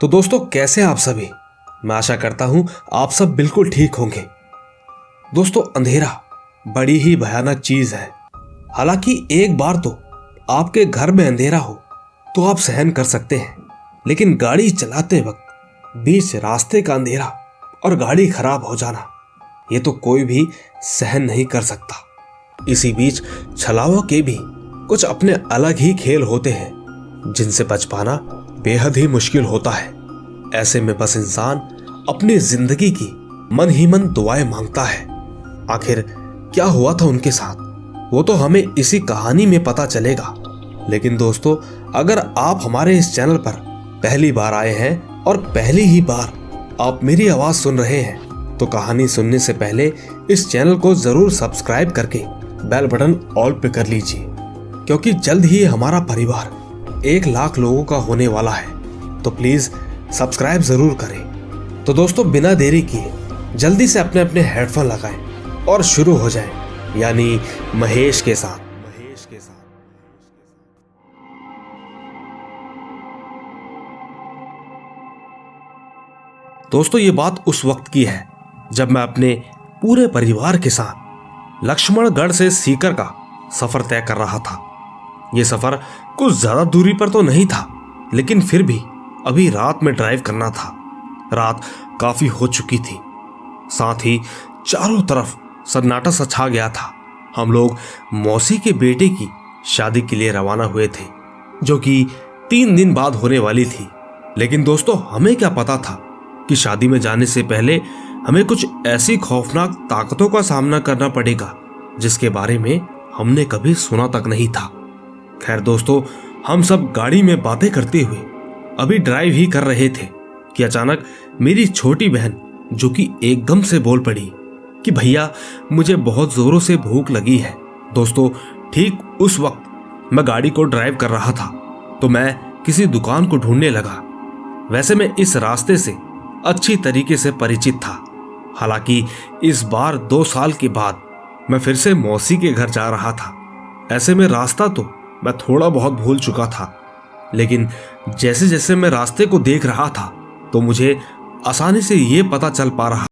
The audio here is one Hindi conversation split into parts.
तो दोस्तों, कैसे हैं आप सभी। मैं आशा करता हूं आप सब बिल्कुल ठीक होंगे। दोस्तों, अंधेरा बड़ी ही भयानक चीज है। हालांकि एक बार तो आपके घर में अंधेरा हो तो आप सहन कर सकते हैं, लेकिन गाड़ी चलाते वक्त बीच रास्ते का अंधेरा और गाड़ी खराब हो जाना, ये तो कोई भी सहन नहीं कर सकता। इसी बीच छलावों के भी कुछ अपने अलग ही खेल होते हैं जिनसे बच पाना बेहद ही मुश्किल होता है। ऐसे में बस इंसान अपनी जिंदगी की मन ही मन दुआएं मांगता है। आखिर क्या हुआ था उनके साथ, वो तो हमें इसी कहानी में पता चलेगा। लेकिन दोस्तों, अगर आप हमारे इस चैनल पर पहली बार आए हैं और पहली ही बार आप मेरी आवाज सुन रहे हैं, तो कहानी सुनने से पहले इस चैनल को जरूर सब्सक्राइब करके बेल बटन ऑल पे कर लीजिए, क्योंकि जल्द ही हमारा परिवार 1 लाख लोगों का होने वाला है। तो प्लीज सब्सक्राइब जरूर करें। तो दोस्तों, बिना देरी किए जल्दी से अपने अपने हेडफोन लगाएं और शुरू हो जाएं, यानी महेश के साथ। दोस्तों, ये बात उस वक्त की है जब मैं अपने पूरे परिवार के साथ लक्ष्मणगढ़ से सीकर का सफर तय कर रहा था। यह सफर कुछ ज्यादा दूरी पर तो नहीं था, लेकिन फिर भी अभी रात में ड्राइव करना था। रात काफी हो चुकी थी, साथ ही चारों तरफ सन्नाटा सा छा गया था। हम लोग मौसी के बेटे की शादी के लिए रवाना हुए थे, जो कि 3 दिन बाद होने वाली थी। लेकिन दोस्तों, हमें क्या पता था कि शादी में जाने से पहले हमें कुछ ऐसी खौफनाक ताकतों का सामना करना पड़ेगा जिसके बारे में हमने कभी सुना तक नहीं था। खैर दोस्तों, हम सब गाड़ी में बातें करते हुए अभी ड्राइव ही कर रहे थे कि अचानक मेरी छोटी बहन, जो कि एकदम से बोल पड़ी कि भैया, मुझे बहुत जोरों से भूख लगी है। दोस्तों, ठीक उस वक्त मैं गाड़ी को ड्राइव कर रहा था तो मैं किसी दुकान को ढूंढने लगा। वैसे मैं इस रास्ते से अच्छी तरीके से परिचित था। हालांकि इस बार 2 साल के बाद मैं फिर से मौसी के घर जा रहा था। ऐसे में रास्ता तो मैं थोड़ा बहुत भूल चुका था, लेकिन जैसे जैसे मैं रास्ते को देख रहा था तो मुझे आसानी से ये पता चल पा रहा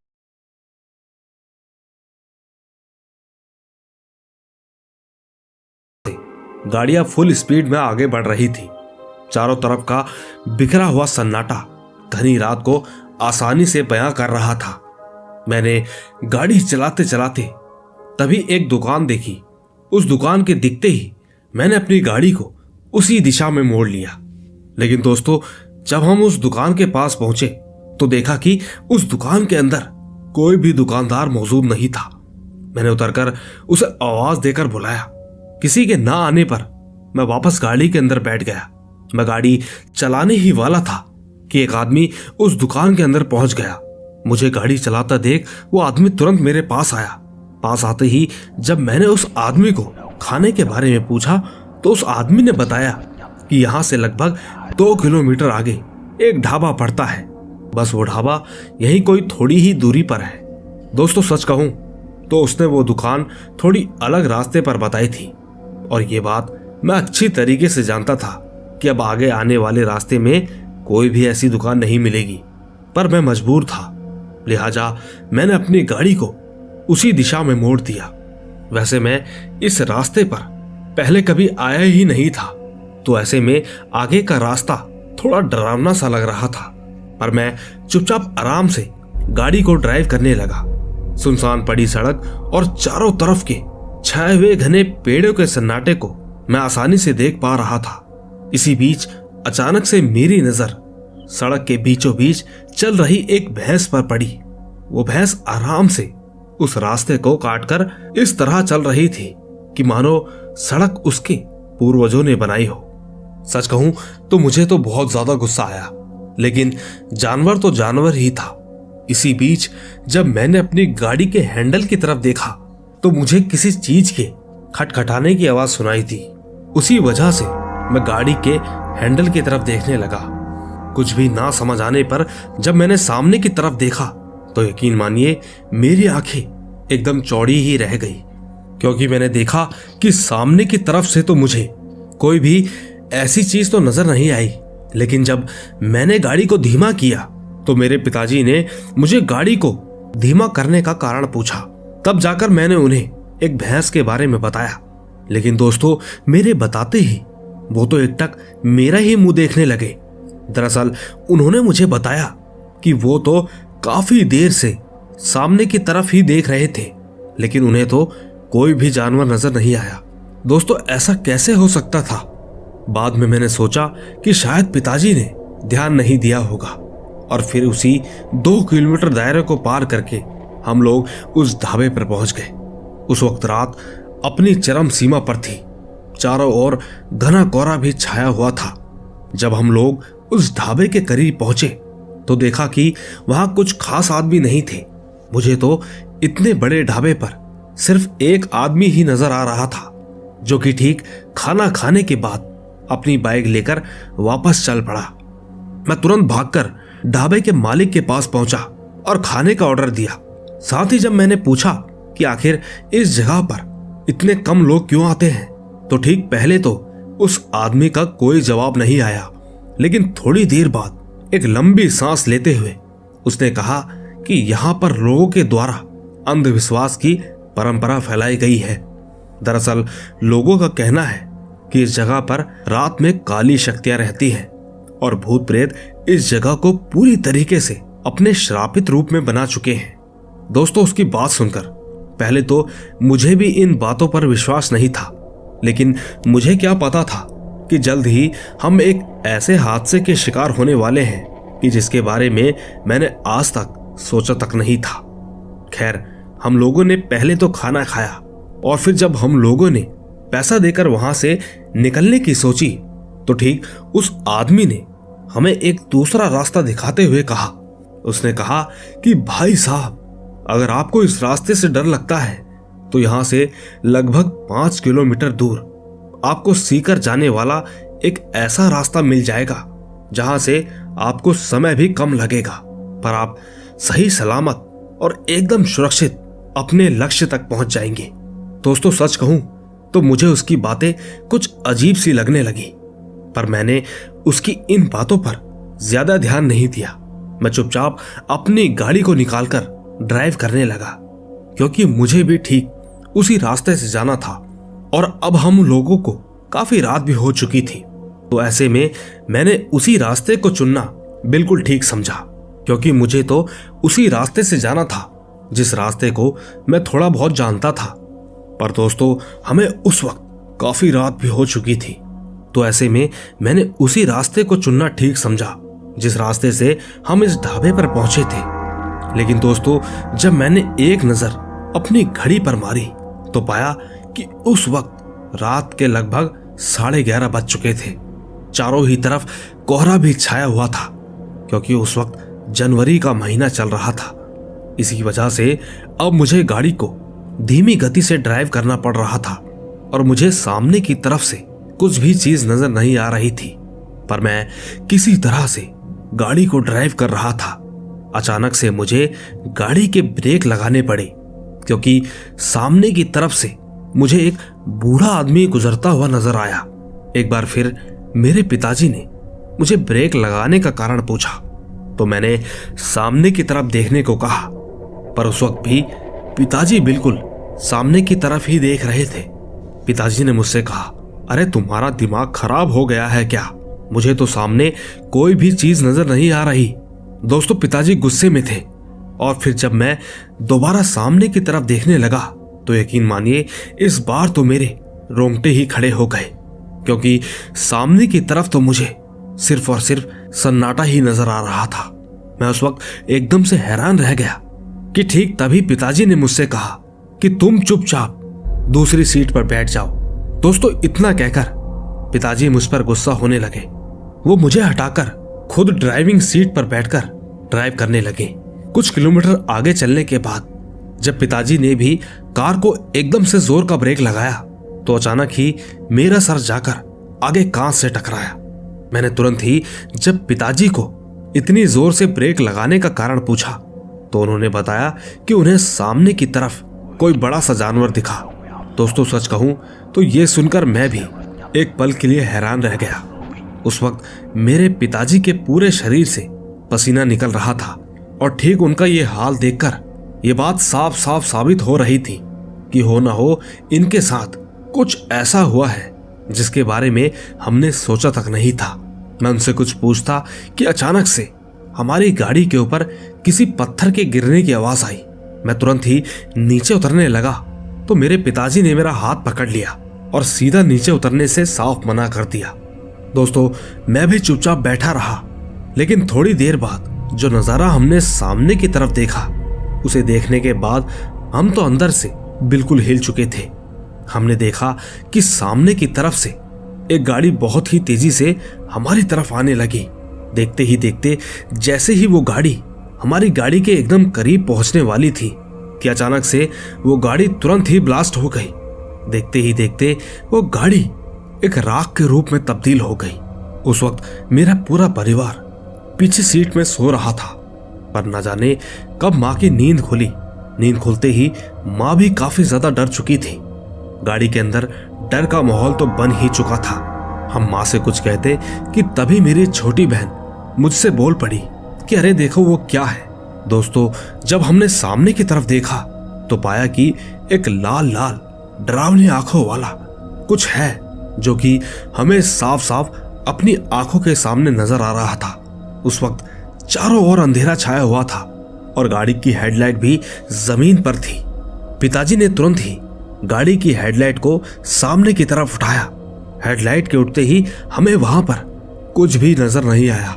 गाड़ियां फुल स्पीड में आगे बढ़ रही थी। चारों तरफ का बिखरा हुआ सन्नाटा घनी रात को आसानी से बयां कर रहा था। मैंने गाड़ी चलाते चलाते तभी एक दुकान देखी। उस दुकान के दिखते ही मैंने अपनी गाड़ी को उसी दिशा में मोड़ लिया। लेकिन दोस्तों, जब हम उस दुकान के पास पहुंचे तो देखा कि उस दुकान के अंदर कोई भी दुकानदार मौजूद नहीं था। मैंने उतरकर उसे आवाज देकर बुलाया। किसी के ना आने पर मैं वापस गाड़ी के अंदर बैठ गया। मैं गाड़ी चलाने ही वाला था कि एक आदमी उस दुकान के अंदर पहुंच गया। मुझे गाड़ी चलाता देख वो आदमी तुरंत मेरे पास आया। पास आते ही जब मैंने उस आदमी को खाने के बारे में पूछा तो उस आदमी ने बताया कि यहाँ से लगभग 2 किलोमीटर आगे एक ढाबा पड़ता है। बस वो ढाबा यही कोई थोड़ी ही दूरी पर है। दोस्तों, सच कहूं तो उसने वो दुकान थोड़ी अलग रास्ते पर बताई थी, और ये बात मैं अच्छी तरीके से जानता था कि अब आगे आने वाले रास्ते में कोई भी ऐसी दुकान नहीं मिलेगी। पर मैं मजबूर था, लिहाजा मैंने अपनी गाड़ी को उसी दिशा में मोड़ दिया। वैसे मैं इस रास्ते पर पहले कभी आया ही नहीं था, तो ऐसे में आगे का रास्ता थोड़ा डरावना सा लग रहा था। पर मैं चुपचाप आराम से गाड़ी को ड्राइव करने लगा। सुनसान पड़ी सड़क और चारों तरफ के छाए हुए घने पेड़ों के सन्नाटे को मैं आसानी से देख पा रहा था। इसी बीच अचानक से मेरी नजर सड़क के बीचों बीच चल रही एक भैंस पर पड़ी। वो भैंस आराम से उस रास्ते को काटकर इस तरह चल रही थी कि मानो सड़क उसके पूर्वजों ने बनाई हो। सच कहूं तो मुझे तो बहुत ज्यादा गुस्सा आया, लेकिन जानवर तो जानवर ही था। इसी बीच जब मैंने अपनी गाड़ी के हैंडल की तरफ देखा तो मुझे किसी चीज के खटखटाने की आवाज सुनाई थी। उसी वजह से मैं गाड़ी के हैंडल की तरफ देखने लगा। कुछ भी ना समझ आने पर जब मैंने सामने की तरफ देखा तो यकीन मानिए मेरी आंखें एकदम चौड़ी ही रह गई, क्योंकि मैंने देखा कि सामने की तरफ से तो मुझे कोई भी ऐसी चीज तो नजर नहीं आई लेकिन जब मैंने गाड़ी को धीमा किया तो मेरे पिताजी ने मुझे गाड़ी को धीमा करने का कारण पूछा। तब जाकर मैंने उन्हें एक भैंस के बारे में बताया। लेकिन दोस्तों, मेरे बताते ही वो तो एकटक मेरा ही मुंह देखने लगे। दरअसल उन्होंने मुझे बताया कि वो तो काफी देर से सामने की तरफ ही देख रहे थे, लेकिन उन्हें तो कोई भी जानवर नजर नहीं आया। दोस्तों, ऐसा कैसे हो सकता था? बाद में मैंने सोचा कि शायद पिताजी ने ध्यान नहीं दिया होगा, और फिर उसी 2 किलोमीटर दायरे को पार करके हम लोग उस ढाबे पर पहुंच गए। उस वक्त रात अपनी चरम सीमा पर थी। चारों ओर घना कोहरा भी छाया हुआ था। जब हम लोग उस ढाबे के करीब पहुंचे तो देखा कि वहां कुछ खास आदमी नहीं थे। मुझे तो इतने बड़े ढाबे पर सिर्फ एक आदमी ही नजर आ रहा था, जो कि ठीक खाना खाने के बाद अपनी बाइक लेकर वापस चल पड़ा। मैं तुरंत भागकर ढाबे के मालिक के पास पहुंचा और खाने का ऑर्डर दिया। साथ ही जब मैंने पूछा कि आखिर इस जगह पर इतने कम लोग क्यों आते हैं, तो ठीक पहले तो उस आदमी का कोई जवाब नहीं आया, लेकिन थोड़ी देर बाद एक लंबी सांस लेते हुए उसने कहा कि यहां पर लोगों के द्वारा अंधविश्वास की परंपरा फैलाई गई है। दरअसल लोगों का कहना है कि इस जगह पर रात में काली शक्तियां रहती हैं और भूत प्रेत इस जगह को पूरी तरीके से अपने श्रापित रूप में बना चुके हैं। दोस्तों, उसकी बात सुनकर पहले तो मुझे भी इन बातों पर विश्वास नहीं था, लेकिन मुझे क्या पता था कि जल्द ही हम एक ऐसे हादसे के शिकार होने वाले हैं कि जिसके बारे में मैंने आज तक सोचा तक नहीं था। खैर, हम लोगों ने पहले तो खाना खाया और फिर जब हम लोगों ने पैसा देकर वहां से निकलने की सोची तो ठीक उस आदमी ने हमें एक दूसरा रास्ता दिखाते हुए कहा। उसने कहा कि भाई साहब, अगर आपको इस रास्ते से डर लगता है तो यहां से लगभग 5 किलोमीटर दूर आपको सीकर जाने वाला एक ऐसा रास्ता मिल जाएगा जहां से आपको समय भी कम लगेगा, पर आप सही सलामत और एकदम सुरक्षित अपने लक्ष्य तक पहुंच जाएंगे। दोस्तों, सच कहूं तो मुझे उसकी बातें कुछ अजीब सी लगने लगी, पर मैंने उसकी इन बातों पर ज्यादा ध्यान नहीं दिया। मैं चुपचाप अपनी गाड़ी को निकालकर ड्राइव करने लगा, क्योंकि मुझे भी ठीक उसी रास्ते से जाना था और अब हम लोगों को काफी रात भी हो चुकी थी। तो ऐसे में मैंने उसी रास्ते को चुनना बिल्कुल ठीक समझा, क्योंकि मुझे तो उसी रास्ते से जाना था जिस रास्ते को मैं थोड़ा बहुत जानता था। पर दोस्तों, हमें उस वक्त काफी रात भी हो चुकी थी, तो ऐसे में मैंने उसी रास्ते को चुनना ठीक समझा जिस रास्ते से हम इस ढाबे पर पहुंचे थे। लेकिन दोस्तों, जब मैंने एक नजर अपनी घड़ी पर मारी तो पाया कि उस वक्त रात के लगभग 11:30 बज चुके थे। चारों ही तरफ कोहरा भी छाया हुआ था, क्योंकि उस वक्त जनवरी का महीना चल रहा था। इसी वजह से अब मुझे गाड़ी को धीमी गति से ड्राइव करना पड़ रहा था और मुझे सामने की तरफ से कुछ भी चीज नजर नहीं आ रही थी, पर मैं किसी तरह से गाड़ी को ड्राइव कर रहा था। अचानक से मुझे गाड़ी के ब्रेक लगाने पड़े, क्योंकि सामने की तरफ से मुझे एक बूढ़ा आदमी गुजरता हुआ नजर आया। एक बार फिर मेरे पिताजी ने मुझे ब्रेक लगाने का कारण पूछा, तो मैंने सामने की तरफ देखने को कहा, पर उस वक्त भी पिताजी बिल्कुल सामने की तरफ ही देख रहे थे। पिताजी ने मुझसे कहा, अरे तुम्हारा दिमाग खराब हो गया है क्या? मुझे तो सामने कोई भी चीज नजर नहीं आ रही। दोस्तों, पिताजी गुस्से में थे और फिर जब मैं दोबारा सामने की तरफ देखने लगा तो यकीन मानिए इस बार तो मेरे रोंगटे ही खड़े हो गए, क्योंकि सामने की तरफ तो मुझे सिर्फ और सिर्फ सन्नाटा ही नजर आ रहा था। मैं उस वक्त एकदम से हैरान रह गया कि ठीक तभी पिताजी ने मुझसे कहा कि तुम चुपचाप दूसरी सीट पर बैठ जाओ। दोस्तों, इतना कहकर पिताजी मुझ पर गुस्सा होने लगे। वो मुझे हटाकर खुद ड्राइविंग सीट पर बैठकर ड्राइव करने लगे। कुछ किलोमीटर आगे चलने के बाद जब पिताजी ने भी कार को एकदम से जोर का ब्रेक लगाया तो अचानक ही मेरा सर जाकर आगे कांच से टकराया। मैंने तुरंत ही जब पिताजी को इतनी जोर से ब्रेक लगाने का कारण पूछा तो उन्होंने बताया कि उन्हें सामने की तरफ कोई बड़ा सा जानवर दिखा। दोस्तों, सच कहूं तो ये सुनकर मैं भी एक पल के लिए हैरान रह गया। उस वक्त मेरे पिताजी के पूरे शरीर से पसीना निकल रहा था और ठीक उनका ये हाल देखकर ये बात साफ साफ साबित हो रही थी कि हो ना हो इनके साथ कुछ ऐसा हुआ है जिसके बारे में हमने सोचा तक नहीं था। मैं उनसे कुछ पूछता कि अचानक से हमारी गाड़ी के ऊपर किसी पत्थर के गिरने की आवाज आई। मैं तुरंत ही नीचे उतरने लगा तो मेरे पिताजी ने मेरा हाथ पकड़ लिया और सीधा नीचे उतरने से साफ मना कर दिया। दोस्तों, मैं भी चुपचाप बैठा रहा, लेकिन थोड़ी देर बाद जो नजारा हमने सामने की तरफ देखा, उसे देखने के बाद हम तो अंदर से बिल्कुल हिल चुके थे। हमने देखा कि सामने की तरफ से एक गाड़ी बहुत ही तेजी से हमारी तरफ आने लगी। देखते ही देखते जैसे ही वो गाड़ी हमारी गाड़ी के एकदम करीब पहुंचने वाली थी कि अचानक से वो गाड़ी तुरंत ही ब्लास्ट हो गई। देखते ही देखते वो गाड़ी एक राख के रूप में तब्दील हो गई। उस वक्त मेरा पूरा परिवार पीछे सीट में सो रहा था, पर न जाने कब माँ की नींद खुली। नींद खुलते ही माँ भी काफी ज्यादा डर चुकी थी। गाड़ी के अंदर डर का माहौल तो बन ही चुका था। हम माँ से कुछ कहते कि तभी मेरी छोटी बहन मुझसे बोल पड़ी कि अरे देखो वो क्या है। दोस्तों, जब हमने सामने की तरफ देखा तो पाया कि एक लाल लाल डरावनी आंखों वाला कुछ है जो कि हमें साफ साफ अपनी आंखों के सामने नजर आ रहा था। उस वक्त चारों ओर अंधेरा छाया हुआ था और गाड़ी की हेडलाइट भी जमीन पर थी। पिताजी ने तुरंत ही गाड़ी की हेडलाइट को सामने की तरफ उठाया। हेडलाइट के उठते ही हमें वहां पर कुछ भी नजर नहीं आया,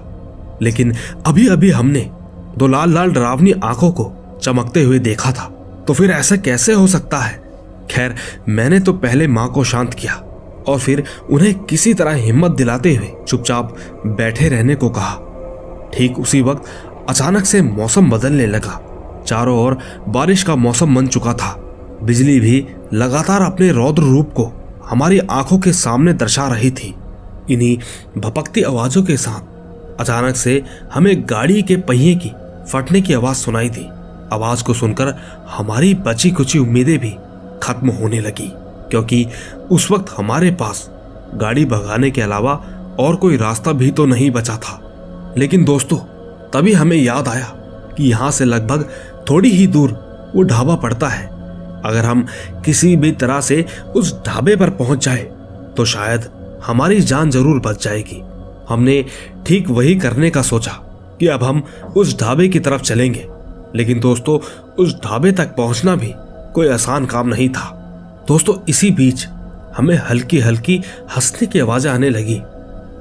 लेकिन अभी अभी हमने दो लाल लाल डरावनी आंखों को चमकते हुए देखा था। तो फिर ऐसा कैसे हो सकता है? खैर, मैंने तो पहले माँ को शांत किया और फिर उन्हें किसी तरह हिम्मत दिलाते हुए चुपचाप बैठे रहने को कहा। ठीक उसी वक्त अचानक से मौसम बदलने लगा। चारों ओर बारिश का मौसम बन चुका था। बिजली भी लगातार अपने रौद्र रूप को हमारी आंखों के सामने दर्शा रही थी। इन्हीं भपकती आवाजों के साथ अचानक से हमें गाड़ी के पहिए की फटने की आवाज सुनाई दी। आवाज को सुनकर हमारी बची कुची उम्मीदें भी खत्म होने लगी, क्योंकि उस वक्त हमारे पास गाड़ी भगाने के अलावा और कोई रास्ता भी तो नहीं बचा था। लेकिन दोस्तों, तभी हमें याद आया कि यहाँ से लगभग थोड़ी ही दूर वो ढाबा पड़ता है। अगर हम किसी भी तरह से उस ढाबे पर पहुंच जाए तो शायद हमारी जान जरूर बच जाएगी। हमने ठीक वही करने का सोचा कि अब हम उस ढाबे की तरफ चलेंगे। लेकिन दोस्तों, उस ढाबे तक पहुंचना भी कोई आसान काम नहीं था। दोस्तों, इसी बीच हमें हल्की हल्की हंसने की आवाजें आने लगी।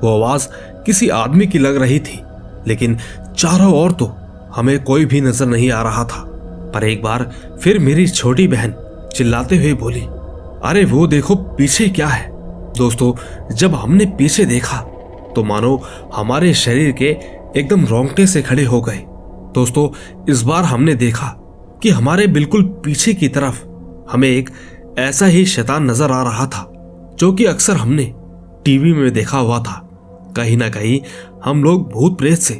वो आवाज किसी आदमी की लग रही थी, लेकिन चारों ओर तो हमें कोई भी नजर नहीं आ रहा था। पर एक बार फिर मेरी छोटी बहन चिल्लाते हुए बोली, अरे वो देखो पीछे क्या है। दोस्तों, जब हमने पीछे देखा तो मानो हमारे शरीर के एकदम रोंगटे से खड़े हो गए। दोस्तों, इस बार हमने देखा कि हमारे बिल्कुल पीछे की तरफ हमें एक ऐसा ही शैतान नजर आ रहा था जो कि अक्सर हमने टीवी में देखा हुआ था। कहीं ना कहीं हम लोग भूत प्रेत से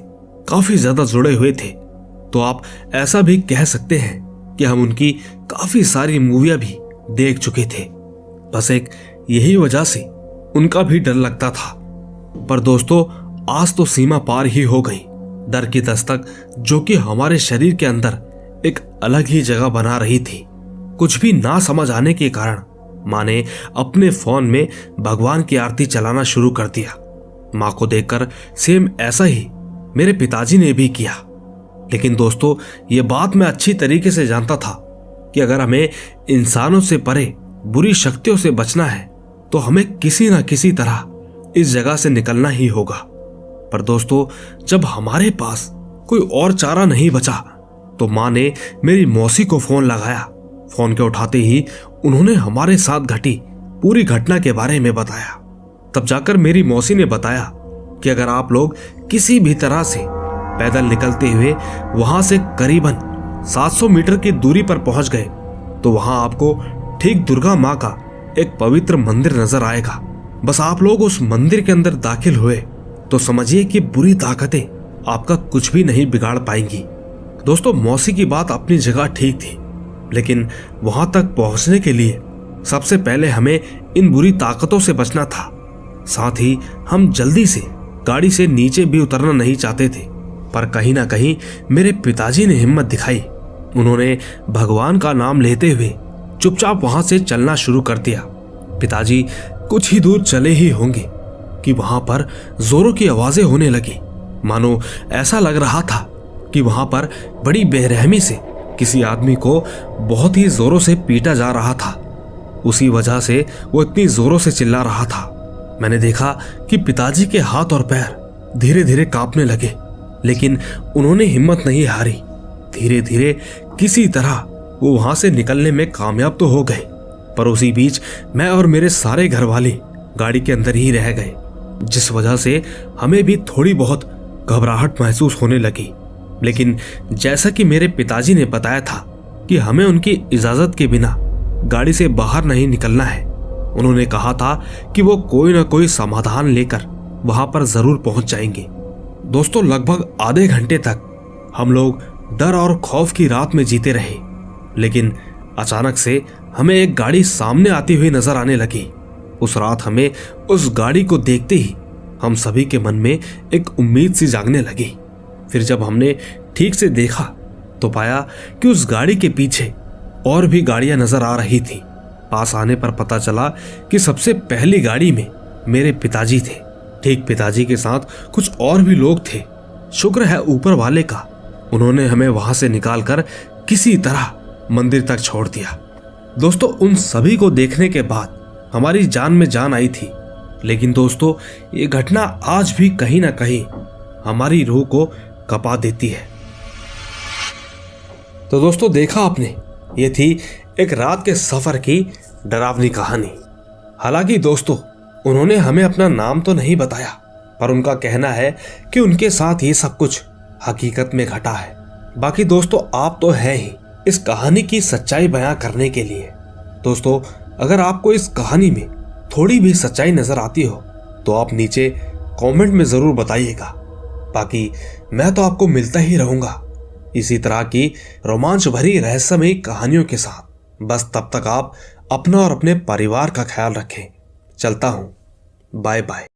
काफी ज्यादा जुड़े हुए थे, तो आप ऐसा भी कह सकते हैं कि हम उनकी काफी सारी मूवियां भी देख चुके थे। बस एक यही वजह से उनका भी डर लगता था। पर दोस्तों, आज तो सीमा पार ही हो गई। डर की दस्तक जो कि हमारे शरीर के अंदर एक अलग ही जगह बना रही थी। कुछ भी ना समझ आने के कारण माँ ने अपने फोन में भगवान की आरती चलाना शुरू कर दिया। माँ को देखकर सेम ऐसा ही मेरे पिताजी ने भी किया। लेकिन दोस्तों, ये बात मैं अच्छी तरीके से जानता था कि अगर हमें इंसानों से परे बुरी शक्तियों से बचना है तो हमें किसी न किसी तरह इस जगह से निकलना ही होगा। पर दोस्तों, जब हमारे पास कोई और चारा नहीं बचा तो माँ ने मेरी मौसी को फोन लगाया। फोन के उठाते ही उन्होंने हमारे साथ घटी पूरी घटना के बारे में बताया। तब जाकर मेरी मौसी ने बताया कि अगर आप लोग किसी भी तरह से पैदल निकलते हुए वहां से करीबन 700 मीटर की दूरी पर पहुंच गए तो वहां आपको ठीक दुर्गा माँ का एक पवित्र मंदिर नजर आएगा। बस आप लोग उस मंदिर के अंदर दाखिल हुए तो समझिए कि बुरी ताकतें आपका कुछ भी नहीं बिगाड़ पाएंगी। दोस्तों, मौसी की बात अपनी जगह ठीक थी, लेकिन वहां तक पहुंचने के लिए सबसे पहले हमें इन बुरी ताकतों से बचना था। साथ ही हम जल्दी से गाड़ी से नीचे भी उतरना नहीं चाहते थे, पर कहीं ना कहीं मेरे पिताजी ने हिम्मत दिखाई। उन्होंने भगवान का नाम लेते हुए चुपचाप वहां से चलना शुरू कर दिया। पिताजी कुछ ही दूर चले ही होंगे कि वहां पर जोरों की आवाजें होने लगी। मानो ऐसा लग रहा था कि वहां पर बड़ी बेरहमी से किसी आदमी को बहुत ही जोरों से पीटा जा रहा था। उसी वजह से वो इतनी जोरों से चिल्ला रहा था। मैंने देखा कि पिताजी के हाथ और पैर धीरे धीरे कांपने लगे, लेकिन उन्होंने हिम्मत नहीं हारी। धीरे धीरे किसी तरह वो वहां से निकलने में कामयाब तो हो गए, पर उसी बीच मैं और मेरे सारे घर वाले गाड़ी के अंदर ही रह गए, जिस वजह से हमें भी थोड़ी बहुत घबराहट महसूस होने लगी। लेकिन जैसा कि मेरे पिताजी ने बताया था कि हमें उनकी इजाजत के बिना गाड़ी से बाहर नहीं निकलना है। उन्होंने कहा था कि वो कोई ना कोई समाधान लेकर वहां पर जरूर पहुंच जाएंगे। दोस्तों, लगभग आधे घंटे तक हम लोग डर और खौफ की रात में जीते रहे, लेकिन अचानक से हमें एक गाड़ी सामने आती हुई नजर आने लगी। उस रात हमें उस गाड़ी को देखते ही हम सभी के मन में एक उम्मीद सी जागने लगी। फिर जब हमने ठीक से देखा तो पाया कि उस गाड़ी के पीछे और भी गाड़ियां नजर आ रही थी। पास आने पर पता चला कि सबसे पहली गाड़ी में मेरे पिताजी थे। ठीक पिताजी के साथ कुछ और भी लोग थे। शुक्र है ऊपर वाले का, उन्होंने हमें वहां से निकालकर किसी तरह मंदिर तक छोड़ दिया। दोस्तों, उन सभी को देखने के बाद हमारी जान में जान आई थी। लेकिन दोस्तों, ये घटना आज भी कहीं ना कहीं हमारी रूह को कपा देती है। तो दोस्तों, देखा आपने, ये थी एक रात के सफर की डरावनी कहानी। हालांकि दोस्तों, उन्होंने हमें अपना नाम तो नहीं बताया, पर उनका कहना है कि उनके साथ ये सब कुछ हकीकत में घटा है। बाकी दोस्तों, आप तो हैं ही इस कहानी की सच्चाई बयां करने के लिए। दोस्तों, अगर आपको इस कहानी में थोड़ी भी सच्चाई नजर आती हो तो आप नीचे कमेंट में जरूर बताइएगा। बाकी मैं तो आपको मिलता ही रहूंगा इसी तरह की रोमांच भरी रहस्यमयी कहानियों के साथ। बस तब तक आप अपना और अपने परिवार का ख्याल रखें। चलता हूं, बाय बाय।